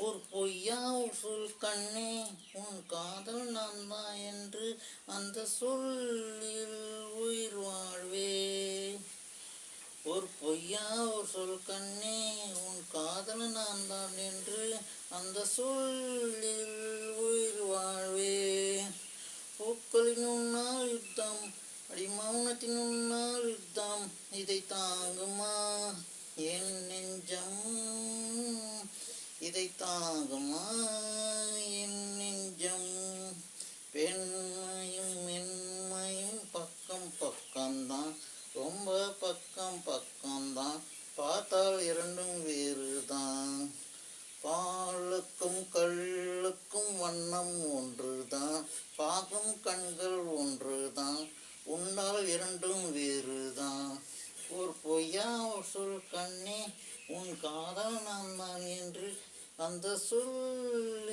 ஒரு பொய்யா ஒரு சொல் கண்ணே உன் காதல் நான் தான் என்று அந்த சொல்லில் உயிர் வாழ்வே. ஒரு பொய்யா ஒரு சொல் கண்ணே உன் காதல் நான் தான் என்று அந்த சொல்லில் உயிர் வாழ்வே. பூக்களின் உன்னால் யுத்தம் அடி மௌனத்தின் உன்னால் யுத்தம் இதை தாங்குமா என் நெஞ்சம், இதை தாங்குமா என் நெஞ்சம். பெண்மையும் மென்மையும் பக்கம் பக்கம்தான், ரொம்ப பக்கம் பக்கம்தான், பார்த்தால் இரண்டும் வேறுதான். பாலுக்கும் கல்லுக்கும் வண்ணம் ஒன்றுதான், பார்க்கும் கண்கள் ஒன்றுதான், உண்டால் இரண்டும் வேறுதான். ஒரு பொய்யா ஒரு சொல் கண்ணே உன் காதல் நான் தான் என்று அந்த சொல்